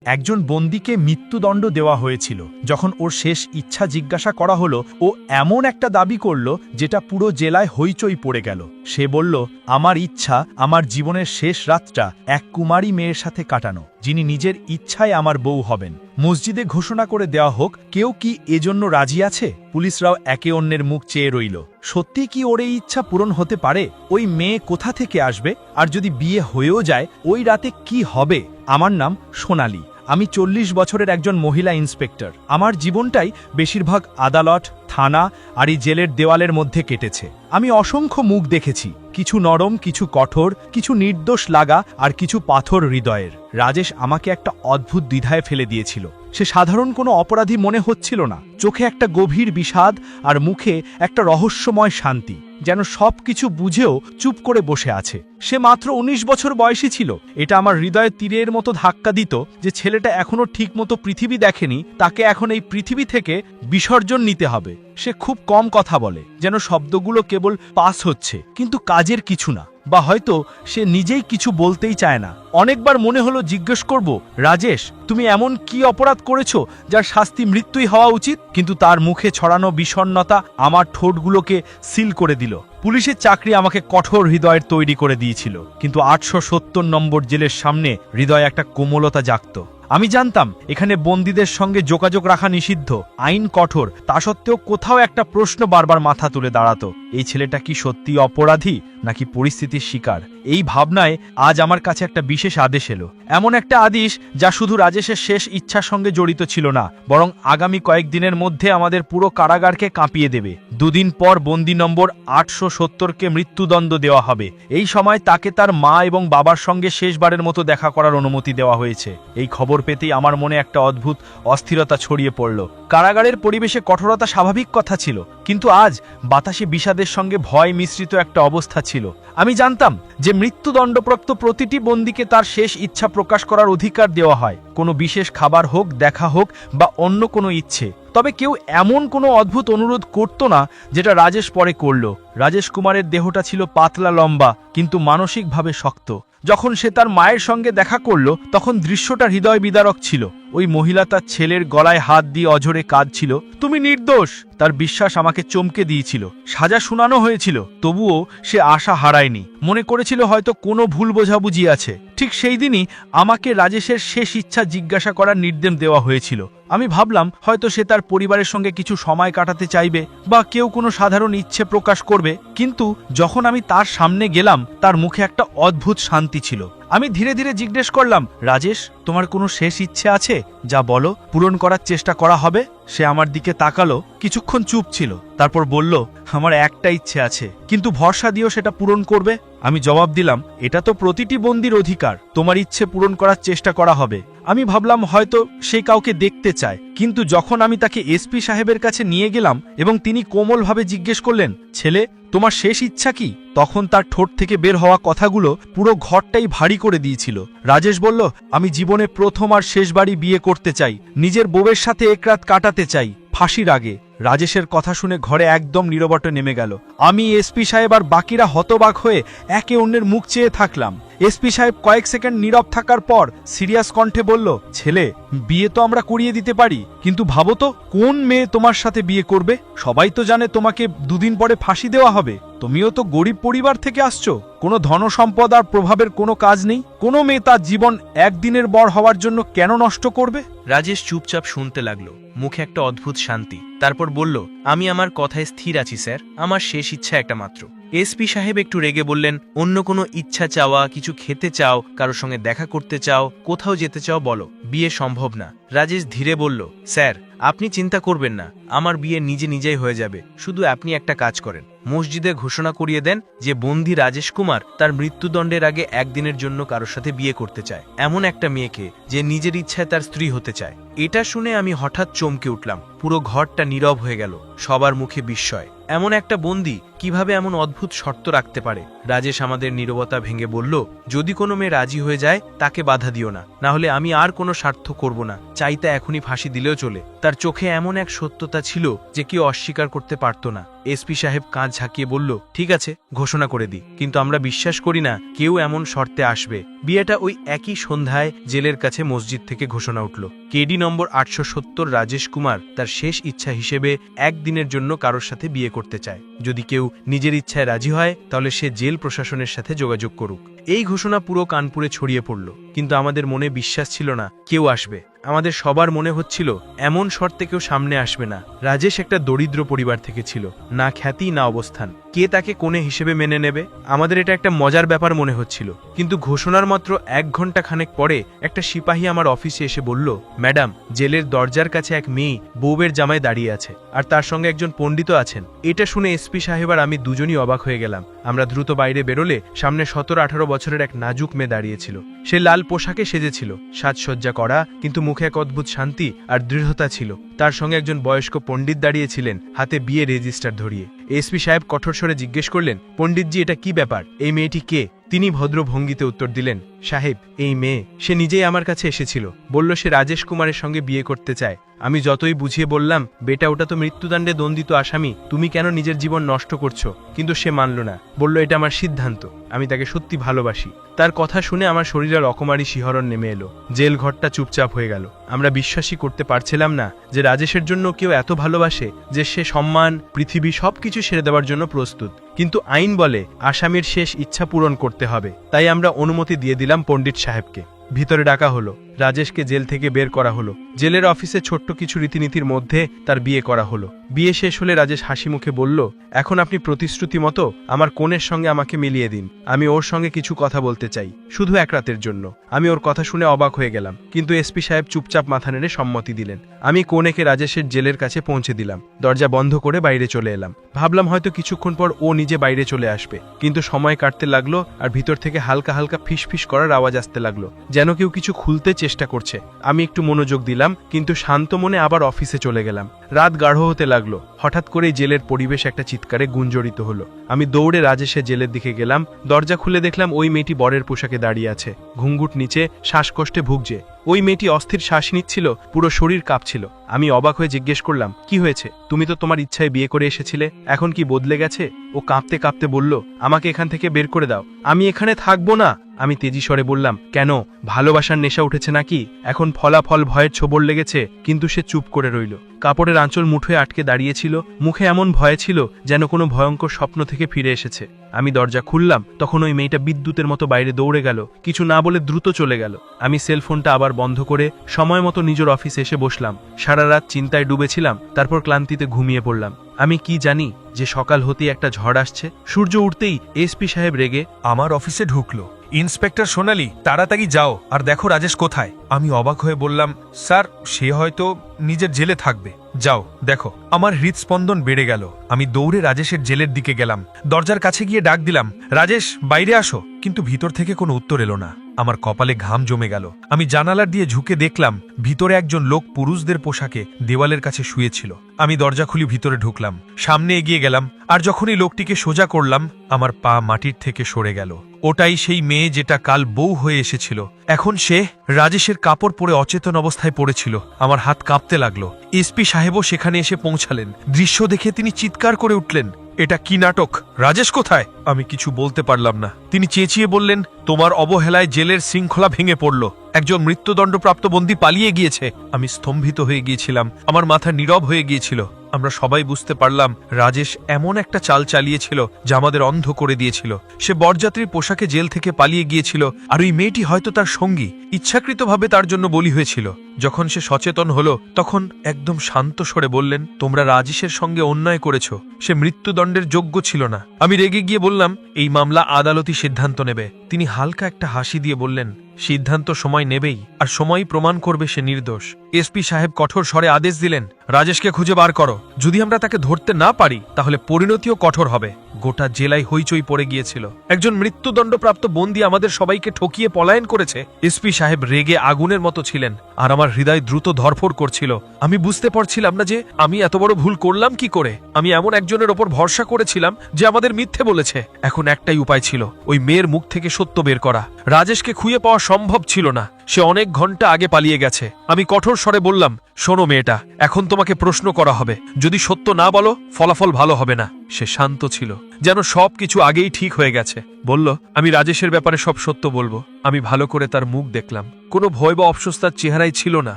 একজন বন্দীকে মৃত্যুদণ্ড দেওয়া হয়েছিল। যখন ওর শেষ ইচ্ছা জিজ্ঞাসা করা হলো, ও এমন একটা দাবি করল যেটা পুরো জেলায় হইচই পড়ে গেল। সে বলল, আমার ইচ্ছা আমার জীবনের শেষ রাতটা এক কুমারী মেয়ের সাথে কাটানো, যিনি নিজের ইচ্ছায় আমার বউ হবেন। মসজিদে ঘোষণা করে দেওয়া হোক, কেউ কি এজন্য রাজি আছে? পুলিশরাও একে অন্যের মুখ চেয়ে রইল। সত্যি কি ওর এই ইচ্ছা পূরণ হতে পারে? ওই মেয়ে কোথা থেকে আসবে? আর যদি বিয়ে হয়েও যায়, ওই রাতে কি হবে? আমার নাম সোনালী। আমি 40 বছরের একজন মহিলা ইন্সপেক্টর। আমার জীবনটাই বেশিরভাগ আদালত, থানা আর এই জেলের দেওয়ালের মধ্যে কেটেছে। আমি অসংখ্য মুখ দেখেছি, কিছু নরম, কিছু কঠোর, কিছু নির্দোষ লাগা আর কিছু পাথর হৃদয়ের। রাজেশ আমাকে একটা অদ্ভুত দ্বিধায় ফেলে দিয়েছিল। সে সাধারণ কোনো অপরাধী মনে হচ্ছিল না। চোখে একটা গভীর বিষাদ আর মুখে একটা রহস্যময় শান্তি, যেন সবকিছু বুঝেও চুপ করে বসে আছে। সে মাত্র 19 বছর বয়সী ছিল। এটা আমার হৃদয়ে তীরের মতো ধাক্কা দিত যে ছেলেটা এখনো ঠিকমতো পৃথিবী দেখেনি, তাকে এখন এই পৃথিবী থেকে বিসর্জন নিতে হবে। সে খুব কম কথা বলে, যেন শব্দগুলো কেবল পাস হচ্ছে, কিন্তু কাজের কিছু না। বা হয়তো সে নিজেই কিছু বলতেই চায় না। অনেকবার মনে হলো জিজ্ঞেস করব, রাজেশ, তুমি এমন কি অপরাধ করেছো যার শাস্তি মৃত্যুই হওয়া উচিত? কিন্তু তার মুখে ছড়ানো বিষণ্ণতা আমার ঠোঁটগুলোকে সিল করে দিল। পুলিশের চাকরি আমাকে কঠোর হৃদয়ের তৈরি করে দিয়েছিল, কিন্তু 870 নম্বর জেলের সামনে হৃদয়ে একটা কোমলতা জাগত। আমি জানতাম এখানে বন্দীদের সঙ্গে যোগাযোগ রাখা নিষিদ্ধ, আইন কঠোর। তা সত্ত্বেও কোথাও একটা প্রশ্ন বারবার মাথা তুলে দাঁড়াতো, এই ছেলেটা কি সত্যি অপরাধী নাকি পরিস্থিতির শিকার? এই ভাবনায় আজ আমার কাছে একটা বিশেষ আদেশ এলো। এমন একটা আদেশ যা শুধু রাজেশের শেষ ইচ্ছার সঙ্গে জড়িত ছিল না, বরং আগামী কয়েকদিনের মধ্যে আমাদের পুরো কারাগারকে কাঁপিয়ে দেবে। 2 দিন পর বন্দী নম্বর 870কে মৃত্যুদণ্ড দেওয়া হবে। এই সময় তাকে তার মা এবং বাবার সঙ্গে শেষবারের মতো দেখা করার অনুমতি দেওয়া হয়েছে। এই খবর পেতেই আমার মনে একটা অদ্ভুত অস্থিরতা ছড়িয়ে পড়ল। কারাগারের পরিবেশে কঠোরতা স্বাভাবিক কথা ছিল, কিন্তু আজ বাতাসে বিষাদের সঙ্গে ভয় মিশ্রিত একটা অবস্থা ছিল। আমি জানতাম যে মৃত্যুদণ্ডপ্রাপ্ত প্রতিটি বন্দীকে তার শেষ ইচ্ছা প্রকাশ করার অধিকার দেওয়া হয়, কোনো বিশেষ খাবার হোক, দেখা হোক বা অন্য কোনো ইচ্ছে। তবে কেউ এমন কোনো অদ্ভুত অনুরোধ করত না যেটা রাজেশ পরে করল। রাজেশ কুমারের দেহটা ছিল পাতলা, লম্বা, কিন্তু মানসিকভাবে শক্ত। যখন সে তার মায়ের সঙ্গে দেখা করল, তখন দৃশ্যটা হৃদয় বিদারক ছিল। ওই মহিলা তার ছেলের গলায় হাত দিয়ে অঝরে কাঁদছিল, তুমি নির্দোষ। তার বিশ্বাস আমাকে চমকে দিয়েছিল। সাজা শোনানো হয়েছিল, তবুও সে আশা হারায়নি। মনে করেছিল হয়তো কোনো ভুল বোঝাবুঝি আছে। ঠিক সেই দিনই আমাকে রাজেশের শেষ ইচ্ছা জিজ্ঞাসা করার নির্দেশ দেওয়া হয়েছিল। আমি ভাবলাম হয়তো সে তার পরিবারের সঙ্গে কিছু সময় কাটাতে চাইবে, বা কেউ কোনো সাধারণ ইচ্ছে প্রকাশ করবে। কিন্তু যখন আমি তার সামনে গেলাম, তার মুখে একটা অদ্ভুত শান্তি ছিল। আমি ধীরে ধীরে জিজ্ঞেস করলাম, রাজেশ, তোমার কোনো শেষ ইচ্ছে আছে? যা বলো, পূরণ করার চেষ্টা করা হবে। সে আমার দিকে তাকালো, কিছুক্ষণ চুপ ছিল, তারপর বলল, আমার একটা ইচ্ছে আছে, কিন্তু ভরসা দিও সেটা পূরণ করবে। আমি জবাব দিলাম, এটা তো প্রতিটি বন্দীর অধিকার, তোমার ইচ্ছে পূরণ করার চেষ্টা করা হবে। আমি ভাবলাম হয়তো সে কাউকে দেখতে চায়, কিন্তু যখন আমি তাকে এসপি সাহেবের কাছে নিয়ে গেলাম এবং তিনি কোমলভাবে জিজ্ঞেস করলেন, ছেলে, তোমার শেষ ইচ্ছা কি? তখন তার ঠোঁট থেকে বের হওয়া কথাগুলো পুরো ঘরটাই ভারী করে দিয়েছিল। রাজেশ বলল, আমি জীবনে প্রথম আর শেষবারই বিয়ে করতে চাই, নিজের বউয়ের সাথে এক রাত কাটাতে চাই, ফাঁসির আগে। রাজেশের কথা শুনে ঘরে একদম নীরবতা নেমে গেল। আমি, এসপি সাহেব আর বাকিরা হতবাক হয়ে একে অন্যের মুখ চেয়ে থাকলাম। এসপি সাহেব কয়েক সেকেন্ড নীরব থাকার পর সিরিয়াস কণ্ঠে বলল, ছেলে, বিয়ে তো আমরা করিয়ে দিতে পারি, কিন্তু ভাবো তো কোন মেয়ে তোমার সাথে বিয়ে করবে? সবাই তো জানে তোমাকে 2 দিন পরে ফাঁসি দেওয়া হবে। তুমিও তো গরিব পরিবার থেকে আসছো, কোনো ধনসম্পদ আর প্রভাবের কোনো কাজ নেই। কোনো মেয়ে তার জীবন একদিনের বর হওয়ার জন্য কেন নষ্ট করবে? রাজেশ চুপচাপ শুনতে লাগলো, মুখে একটা অদ্ভুত শান্তি। তারপর বলল, আমি আমার কথায় স্থির আছি স্যার, আমার শেষ ইচ্ছা একটা মাত্র। এসপি সাহেব একটু রেগে বললেন, অন্য কোনো ইচ্ছা চাওয়া, কিছু খেতে চাও, কারোর সঙ্গে দেখা করতে চাও, কোথাও যেতে চাও, বলো, বিয়ে সম্ভব না। রাজেশ ধীরে বলল, স্যার, আপনি চিন্তা করবেন না, আমার বিয়ে নিজে নিজেই হয়ে যাবে। শুধু আপনি একটা কাজ করেন, মসজিদে ঘোষণা করিয়ে দেন যে বন্দী রাজেশ কুমার তার মৃত্যুদণ্ডের আগে একদিনের জন্য কারোর সাথে বিয়ে করতে চায়, এমন একটা মেয়েকে যে নিজের ইচ্ছায় তার স্ত্রী হতে চায়। এটা শুনে আমি হঠাৎ চমকে উঠলাম। পুরো ঘরটা নীরব হয়ে গেল, সবার মুখে বিস্ময়। এমন একটা বন্দী কিভাবে এমন অদ্ভুত শর্ত রাখতে পারে? রাজেশ আমাদের নীরবতা ভেঙে বলল, যদি কোনো মেয়ে রাজি হয়ে যায় তাকে বাধা দিও না, না হলে আমি আর কোনো স্বার্থ করব না, চাইতে এখনই ফাঁসি দিলেও চলে। তার চোখে এমন এক সত্যতা ছিল যে কেউ অস্বীকার করতে পারত না। এসপি সাহেব কাঁধ ঝাঁকিয়ে বলল, ঠিক আছে, ঘোষণা করে দিই, কিন্তু আমরা বিশ্বাস করি না কেউ এমন শর্তে আসবে। বিয়েটা ওই একই সন্ধ্যায় জেলের কাছে মসজিদ থেকে ঘোষণা উঠল। কেডি নম্বর 870 রাজেশ কুমার তার শেষ ইচ্ছা হিসেবে একদিনের জন্য কারোর সাথে বিয়ে করতে চায়। যদি কেউ নিজের ইচ্ছায় রাজি হয় তাহলে সে জেল প্রশাসনের সাথে যোগাযোগ করুক। এই ঘোষণা পুরো কানপুরে ছড়িয়ে পড়ল, কিন্তু আমাদের মনে বিশ্বাস ছিল না কেউ আসবে। আমাদের সবার মনে হচ্ছিল এমন শর্তে কেউ সামনে আসবে না। রাজেশ একটা দরিদ্র পরিবার থেকে ছিল, না খ্যাতি না অবস্থান, কে তাকে কোণে হিসেবে মেনে নেবে? আমাদের এটা একটা মজার ব্যাপার মনে হচ্ছিল। কিন্তু ঘোষণার মাত্র 1 ঘন্টা খানেক পরে একটা সিপাহী আমার অফিসে এসে বলল, ম্যাডাম, জেলের দরজার কাছে এক মেয়ে বউয়ের জামায় দাঁড়িয়ে আছে, আর তার সঙ্গে একজন পণ্ডিতও আছেন। এটা শুনে এসপি সাহেব আর আমি দুজনই অবাক হয়ে গেলাম। আমরা দ্রুত বাইরে বেরোলে সামনে 17-18 বছরের এক নাজুক মেয়ে দাঁড়িয়েছিল। সে লাল পোশাকে সেজেছিল, সাজসজ্জা করা, কিন্তু মুখে এক অদ্ভুত শান্তি আর দৃঢ়তা ছিল। তার সঙ্গে একজন বয়স্ক পণ্ডিত দাঁড়িয়েছিলেন, হাতে বিয়ে রেজিস্টার ধরিয়ে। এসপি সাহেব কঠোর স্বরে জিজ্ঞেস করলেন, পণ্ডিতজি, এটা কি ব্যাপার? এই মেয়েটি কে? তিনি ভদ্র ভঙ্গিতে উত্তর দিলেন, সাহেব, এই মেয়ে, সে নিজেই আমার কাছে এসেছিল, বলল সে রাজেশ কুমারের সঙ্গে বিয়ে করতে চায়। আমি যতই বুঝিয়ে বললাম, বেটা, ওটা তো মৃত্যুদণ্ডে দণ্ডিত আসামি, তুমি কেন নিজের জীবন নষ্ট করছো? কিন্তু সে মানল না, বলল এটা আমার সিদ্ধান্ত, আমি তাকে সত্যি ভালোবাসি। তার কথা শুনে আমার শরীরে রকমারি শিহরণ নেমে এলো। জেল ঘরটা চুপচাপ হয়ে গেল। আমরা বিশ্বাসই করতে পারছিলাম না যে রাজেশের জন্য কেউ এত ভালোবাসে যে সে সম্মান, পৃথিবী সবকিছু ছেড়ে দেওয়ার জন্য প্রস্তুত। কিন্তু আইন বলে আসামির শেষ ইচ্ছা পূরণ করতে হবে। তাই আমরা অনুমতি দিয়ে দিলাম পণ্ডিত সাহেবকে। ভিতরে ডাকা হলো, রাজেশকে জেল থেকে বের করা হলো। জেলের অফিসে ছোট্ট কিছু রীতিনীতির মধ্যে তার বিয়ে করা হলো। বিয়ে শেষ হলে রাজেশ হাসি মুখে বলল, এখন আপনি প্রতিশ্রুতি মতো আমার কনের সঙ্গে আমাকে মিলিয়ে দিন। আমি ওর সঙ্গে কিছু কথা বলতে চাই, শুধু 1 রাতের জন্য। আমি ওর কথা শুনে অবাক হয়ে গেলাম, কিন্তু এসপি সাহেব চুপচাপ মাথা নেড়ে সম্মতি দিলেন। আমি কনেকে রাজেশের জেলের কাছে পৌঁছে দিলাম, দরজা বন্ধ করে বাইরে চলে এলাম। ভাবলাম হয়তো কিছুক্ষণ পর ও নিজে বাইরে চলে আসবে, কিন্তু সময় কাটতে লাগলো আর ভিতর থেকে হালকা হালকা ফিসফিস করার আওয়াজ আসতে লাগলো, যেন কেউ কিছু খুলতে চেষ্টা করছে। আমি একটু মনোযোগ দিলাম, কিন্তু শান্ত মনে আবার অফিসে চলে গেলাম। রাত গাঢ় হতে লাগলো। হঠাৎ করেই জেলের পরিবেশ একটা চিৎকারে গুঞ্জরিত হলো। আমি দৌড়ে রাজেশের জেলের দিকে গেলাম। দরজা খুলে দেখলাম ওই মেয়েটি বরের পোশাকে দাঁড়িয়ে আছে, ঘুঙ্গুট নিচে, শ্বাসকষ্টে ভুগছে। ওই মেয়েটি অস্থির শ্বাস নিচ্ছিল, পুরো শরীর কাঁপছিল। আমি অবাক হয়ে জিজ্ঞেস করলাম, কি হয়েছে? তুমি তো তোমার ইচ্ছায় বিয়ে করে এসেছিলে, এখন কি বদলে গেছে? ও কাঁপতে কাঁপতে বলল, আমাকে এখান থেকে বের করে দাও, আমি এখানে থাকবো না। আমি তেজি স্বরে বললাম, কেন? ভালোবাসার নেশা উঠেছে নাকি? এখন ফলাফল ভয়ের ছোবল লেগেছে। কিন্তু সে চুপ করে রইল। কাপড়ের আঁচল মুঠোয় আটকে দাঁড়িয়েছিল, মুখে এমন ভয় ছিল যেন কোনো ভয়ঙ্কর স্বপ্ন থেকে ফিরে এসেছে। আমি দরজা খুললাম, তখন ওই মেয়েটা বিদ্যুতের মতো বাইরে দৌড়ে গেল, কিছু না বলে দ্রুত চলে গেল। আমি সেলফোনটা আবার বন্ধ করে সময় মতো নিজের অফিসে এসে বসলাম। সারা রাত চিন্তায় ডুবেছিলাম, তারপর ক্লান্তিতে ঘুমিয়ে পড়লাম। আমি কি জানি যে সকাল হতেই একটা ঝড় আসছে। সূর্য উঠতেই এসপি সাহেব রেগে আমার অফিসে ঢুকলো। ইন্সপেক্টর সোনালি, তাড়াতাড়ি যাও আর দেখো রাজেশ কোথায়। আমি অবাক হয়ে বললাম, স্যার, সে হয়তো নিজের জেলে থাকবে। যাও দেখো। আমার হৃদস্পন্দন বেড়ে গেল। আমি দৌড়ে রাজেশের জেলের দিকে গেলাম। দরজার কাছে গিয়ে ডাক দিলাম, রাজেশ, বাইরে আসো। কিন্তু ভিতর থেকে কোনো উত্তর এলো না। আমার কপালে ঘাম জমে গেল। আমি জানালার দিয়ে ঝুঁকে দেখলাম ভিতরে একজন লোক পুরুষদের পোশাকে দেওয়ালের কাছে শুয়েছিল। আমি দরজা খুলি ভিতরে ঢুকলাম, সামনে এগিয়ে গেলাম, আর যখনই লোকটিকে সোজা করলাম, আমার পা মাটির থেকে সরে গেল। ওটাই সেই মেয়ে যেটা কাল বউ হয়ে এসেছিল। এখন সে রাজেশের কাপড় পরে অচেতন অবস্থায় পড়েছিল। আমার হাত কাঁপতে লাগলো। এসপি সাহেবও সেখানে এসে পৌঁছালেন। দৃশ্য দেখে তিনি চিৎকার করে উঠলেন, এটা কি নাটক? রাজেশ কোথায়? আমি কিছু বলতে পারলাম না। তিনি চেঁচিয়ে বললেন, তোমার অবহেলায় জেলের শৃঙ্খলা ভেঙে পড়ল, একজন মৃত্যুদণ্ডপ্রাপ্ত বন্দী পালিয়ে গিয়েছে। আমি স্তম্ভিত হয়ে গিয়েছিলাম, আমার মাথা নীরব হয়ে গিয়েছিল। আমরা সবাই বুঝতে পারলাম রাজেশ এমন একটা চাল চালিয়েছিল যা আমাদের অন্ধ করে দিয়েছিল। সে বরযাত্রীর পোশাকে জেল থেকে পালিয়ে গিয়েছিল, আর ওই মেয়েটি হয়তো তার সঙ্গী, ইচ্ছাকৃতভাবে তার জন্য বলি হয়েছিল। যখন সে সচেতন হলো, তখন একদম শান্ত স্বরে বললেন, তোমরা রাজেশের সঙ্গে অন্যায় করেছ, সে মৃত্যুদণ্ডের যোগ্য ছিল না। আমি রেগে গিয়ে বললাম, এই মামলা আদালতই সিদ্ধান্ত নেবে। তিনি হালকা একটা হাসি দিয়ে বললেন, সিদ্ধান্ত সময় নেবেই, আর সময়ই প্রমাণ করবে সে নির্দোষ। এসপি সাহেব কঠোর স্বরে আদেশ দিলেন, রাজেশকে খুঁজে বার করো। যদি আমরা তাকে ধরতে না পারি তাহলে পরিণতিও কঠোর হবে। গোটা জেলায় হইচই পড়ে গিয়েছিল। একজন মৃত্যুদণ্ডপ্রাপ্ত বন্দী আমাদের সবাইকে ঠকিয়ে পলায়ন করেছে। এসপি সাহেব রেগে আগুনের মতো ছিলেন, আর আমার হৃদয় দ্রুত ধরফড় করছিল। আমি বুঝতে পারছিলাম না যে আমি এত বড় ভুল করলাম কি করে। আমি এমন একজনের ওপর ভরসা করেছিলাম যে আমাদের মিথ্যে বলেছে। এখন একটাই উপায় ছিল, ওই মেয়ের মুখ থেকে সত্য বের করা। রাজেশকে খুঁজে পাওয়া সম্ভব ছিল না, সে অনেক ঘন্টা আগে পালিয়ে গেছে। আমি কঠোর স্বরে বললাম, শোনো মেয়েটা, এখন তোমাকে প্রশ্ন করা হবে, যদি সত্য না বলো ফলাফল ভালো হবে না। সে শান্ত ছিল, যেন সবকিছু আগেই ঠিক হয়ে গেছে। বলল, আমি রাজেশের ব্যাপারে সব সত্য বলবো। আমি ভালো করে তার মুখ দেখলাম, কোনো ভয় বা অফসোস তার চেহারায় ছিল না।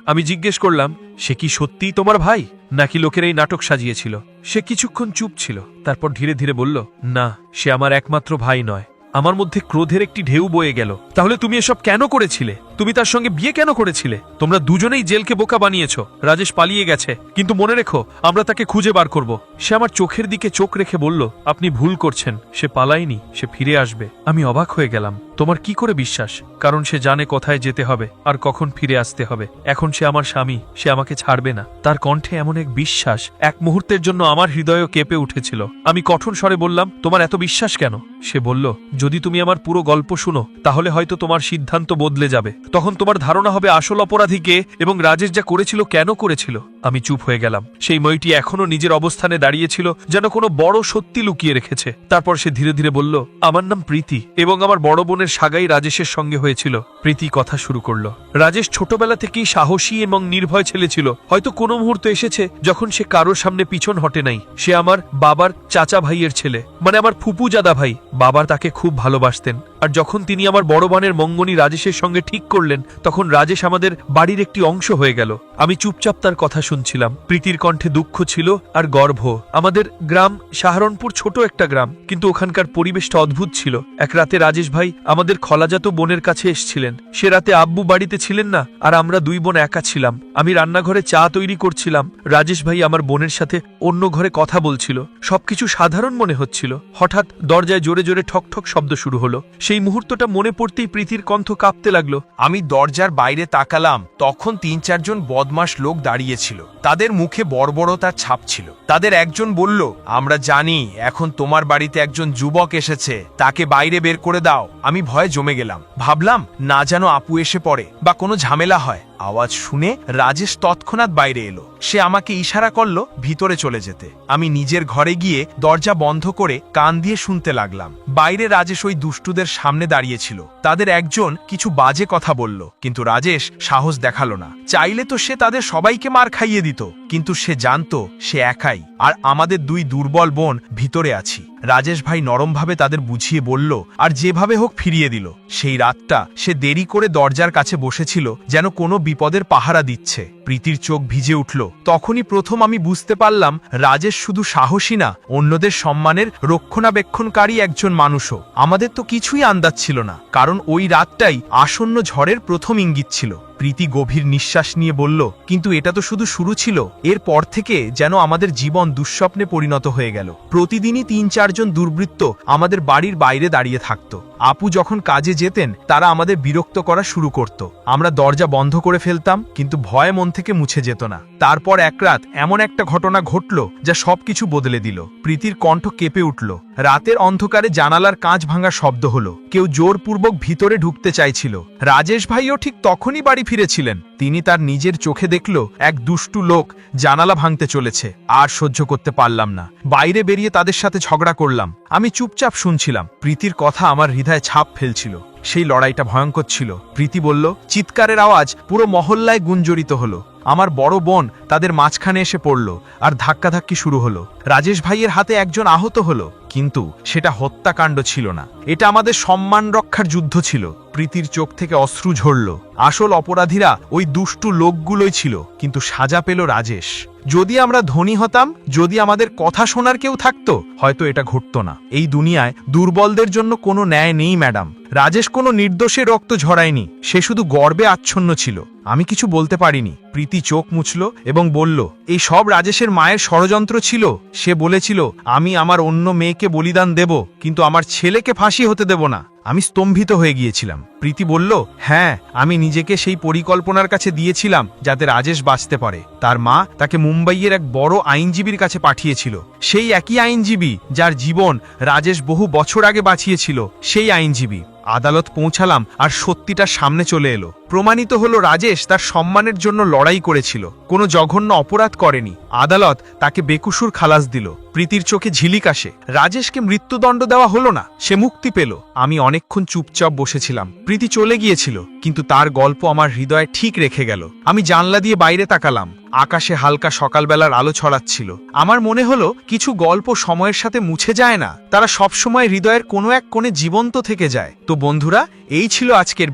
আমি জিজ্ঞেস করলাম, সে কি সত্যিই তোমার ভাই, নাকি লোকের এই নাটক সাজিয়েছিল? সে কিছুক্ষণ চুপ ছিল, তারপর ধীরে ধীরে বলল, না, সে আমার একমাত্র ভাই নয়। আমার মধ্যে ক্রোধের একটি ঢেউ বয়ে গেল। তাহলে তুমি এসব কেন করেছিলে? তুমি তার সঙ্গে বিয়ে কেন করেছিলে? তোমরা দুজনেই জেলকে বোকা বানিয়েছ। রাজেশ পালিয়ে গেছে, কিন্তু মনে রেখো, আমরা তাকে খুঁজে বার করব। সে আমার চোখের দিকে চোখ রেখে বলল, আপনি ভুল করছেন, সে পালায়নি, সে ফিরে আসবে। আমি অবাক হয়ে গেলাম, তোমার কি করে বিশ্বাস? কারণ সে জানে কোথায় যেতে হবে আর কখন ফিরে আসতে হবে। এখন সে আমার স্বামী, সে আমাকে ছাড়বে না। তার কণ্ঠে এমন এক বিশ্বাস, এক মুহূর্তের জন্য আমার হৃদয়ও কেঁপে উঠেছিল। আমি কঠোর স্বরে বললাম, তোমার এত বিশ্বাস কেন? সে বলল, যদি তুমি আমার পুরো গল্প শুনো, তাহলে হয়তো তোমার সিদ্ধান্ত বদলে যাবে। তখন তোমার ধারণা হবে আসল অপরাধী কে এবং রাজেশ যা করেছিল কেন করেছিল। আমি চুপ হয়ে গেলাম। সেই মেয়েটি এখনো নিজের অবস্থানে দাঁড়িয়েছিল, যেন কোনো বড় সত্যি লুকিয়ে রেখেছে। তারপর সে ধীরে ধীরে বলল, আমার নাম প্রীতি, এবং আমার বড় বোনের সাগাই রাজেশের সঙ্গে হয়েছিল। প্রীতি কথা শুরু করল। রাজেশ ছোটবেলা থেকেই সাহসী এবং নির্ভয় ছেলে ছিল। হয়তো কোনো মুহূর্ত এসেছে যখন সে কারোর সামনে পিছন হটে নাই। সে আমার বাবার চাচা ভাইয়ের ছেলে, মানে আমার ফুপু জাদা ভাই। বাবার তাকে খুব ভালোবাসতেন, আর যখন তিনি আমার বড় বোনের মঙ্গনী রাজেশের সঙ্গে ঠিক করলেন, তখন রাজেশ আমাদের বাড়ির একটি অংশ হয়ে গেল। আমি চুপচাপ তার কথা শুনছিলাম। প্রীতির কণ্ঠে দুঃখ ছিল আর গর্ব। আমাদের গ্রাম সাহারনপুর ছোট একটা গ্রাম, কিন্তু ওখানকার পরিবেশটা অদ্ভুত ছিল। এক রাতে রাজেশ ভাই আমাদের খলাজাত বোনের কাছে এসেছিলেন। সে রাতে আব্বু বাড়িতে ছিলেন না, আর আমরা দুই বোন একা ছিলাম। আমি রান্নাঘরে চা তৈরি করছিলাম। রাজেশ ভাই আমার বোনের সাথে অন্য ঘরে কথা বলছিল। সবকিছু সাধারণ মনে হচ্ছিল। হঠাৎ দরজায় জোরে জোরে ঠক ঠক শব্দ শুরু হলো। সেই মুহূর্তটা মনে পড়তেই প্রীতির কণ্ঠ কাঁপতে লাগলো। আমি দরজার বাইরে তাকালাম, তখন ৩-৪ জন বদমাশ লোক দাঁড়িয়েছিল। তাদের মুখে বর্বরতার ছাপ ছিল। তাদের একজন বলল, আমরা জানি এখন তোমার বাড়িতে একজন যুবক এসেছে, তাকে বাইরে বের করে দাও। আমি ভয়ে জমে গেলাম। ভাবলাম, না যেন আপু এসে পড়ে বা কোনো ঝামেলা হয়। আওয়াজ শুনে রাজেশ তৎক্ষণাৎ বাইরে এলো। সে আমাকে ইশারা করলো ভিতরে চলে যেতে। আমি নিজের ঘরে গিয়ে দরজা বন্ধ করে কান দিয়ে শুনতে লাগলাম। বাইরে রাজেশ ওই দুষ্টুদের সামনে দাঁড়িয়েছিল। তাদের একজন কিছু বাজে কথা বলল, কিন্তু রাজেশ সাহস দেখালো না। চাইলে তো সে তাদের সবাইকে মার খাইয়ে দিত, কিন্তু সে জানতো সে একাই, আর আমাদের দুই দুর্বল বোন ভিতরে আছি। রাজেশ ভাই নরমভাবে তাদের বুঝিয়ে বলল, আর যেভাবে হোক ফিরিয়ে দিল। সেই রাতটা সে দেরি করে দরজার কাছে বসেছিল, যেন কোনো বিপদের পাহারা দিচ্ছে। প্রীতির চোখ ভিজে উঠল। তখনই প্রথম আমি বুঝতে পারলাম, রাজেশ শুধু সাহসী না, অন্যদের সম্মানের রক্ষণাবেক্ষণকারী একজন মানুষও। আমাদের তো কিছুই আন্দাজ ছিল না, কারণ ওই রাতটাই আসন্ন ঝড়ের প্রথম ইঙ্গিত ছিল। প্রীতি গভীর নিঃশ্বাস নিয়ে বলল, কিন্তু এটা তো শুধু শুরু ছিল। এরপর থেকে যেন আমাদের জীবন দুঃস্বপ্নে পরিণত হয়ে গেল। প্রতিদিনই ৩-৪ জন দুর্বৃত্ত আমাদের বাড়ির বাইরে দাঁড়িয়ে থাকত। আপু যখন কাজে যেতেন, তারা আমাদের বিরক্ত করা শুরু করত। আমরা দরজা বন্ধ করে ফেলতাম, কিন্তু ভয় মন থেকে মুছে যেত না। তারপর এক রাত এমন একটা ঘটনা ঘটল যা সবকিছু বদলে দিল। প্রীতির কণ্ঠ কেঁপে উঠল। রাতের অন্ধকারে জানালার কাঁচ ভাঙার শব্দ হলো। কেউ জোরপূর্বক ভিতরে ঢুকতে চাইছিল। রাজেশ ভাইও ঠিক তখনই বাড়ি ফিরেছিলেন। তিনি তার নিজের চোখে দেখল এক দুষ্টু লোক জানালা ভাঙতে চলেছে। আর সহ্য করতে পারলাম না। বাইরে বেরিয়ে তাদের সাথে ঝগড়া করলাম। আমি চুপচাপ শুনছিলাম। প্রীতির কথা আমার হৃদয়ে ছাপ ফেলছিল। সেই লড়াইটা ভয়ঙ্কর ছিল। প্রীতি বলল, চিৎকারের আওয়াজ পুরো মহল্লায় গুঞ্জরিত হলো। আমার বড় বোন তাদের মাঝখানে এসে পড়ল, আর ধাক্কাধাক্কি শুরু হলো। রাজেশ ভাইয়ের হাতে একজন আহত হলো, কিন্তু সেটা হত্যাকাণ্ড ছিল না। এটা আমাদের সম্মান রক্ষার যুদ্ধ ছিল। প্রীতির চোখ থেকে অশ্রু ঝরল। আসল অপরাধীরা ওই দুষ্টু লোকগুলোই ছিল, কিন্তু সাজা পেল রাজেশ। যদি আমরা ধনী হতাম, যদি আমাদের কথা শোনার কেউ থাকতো, হয়তো এটা ঘটতো না। এই দুনিয়ায় দুর্বলদের জন্য কোনো ন্যায় নেই ম্যাডাম। রাজেশ কোনো নির্দোষের রক্ত ঝরায়নি, সে শুধু গর্বে আচ্ছন্ন ছিল। আমি কিছু বলতে পারিনি। প্রীতি চোখ মুছল এবং বলল, এই সব রাজেশের মায়ের ষড়যন্ত্র ছিল। সে বলেছিল, আমি আমার অন্য মেয়েকে বলিদান দেব, কিন্তু আমার ছেলেকে ফাঁসি হতে দেব না। আমি স্তম্ভিত হয়ে গিয়েছিলাম। প্রীতি বলল, হ্যাঁ, আমি নিজেকে সেই পরিকল্পনার কাছে দিয়েছিলাম যাতে রাজেশ বাঁচতে পারে। তার মা তাকে মুম্বাইয়ের এক বড় আইনজীবীর কাছে পাঠিয়েছিল, সেই একই আইনজীবী যার জীবন রাজেশ বহু বছর আগে বাঁচিয়েছিল। সেই আইনজীবী। আদালত পৌঁছালাম আর সত্যিটা সামনে চলে এলো। প্রমাণিত হলো রাজেশ তার সম্মানের জন্য লড়াই করেছিল, কোনো জঘন্য অপরাধ করেনি। আদালত তাকে বেকসুর খালাস দিল। প্রীতির চোখে ঝিলিক আসে। রাজেশকে মৃত্যুদণ্ড দেওয়া হলো না, সে মুক্তি পেল। আমি অনেকক্ষণ চুপচাপ বসেছিলাম। প্রীতি চলে গিয়েছিল, কিন্তু তার গল্প আমার হৃদয়ে ঠিক রেখে গেল। আমি জানলা দিয়ে বাইরে তাকালাম। আকাশে হালকা সকালবেলার আলো ছড়াচ্ছিল। আমার মনে হলো কিছু গল্প সময়ের সাথে মুছে যায় না, তারা সবসময় হৃদয়ের কোনো এক কোণে জীবন্ত থেকে যায়। তো বন্ধুরা, এই ছিল আজকের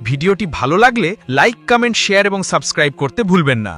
ভিডিওটি ভালো লাগলে লাইক, কমেন্ট, শেয়ার এবং সাবস্ক্রাইব করতে ভুলবেন না।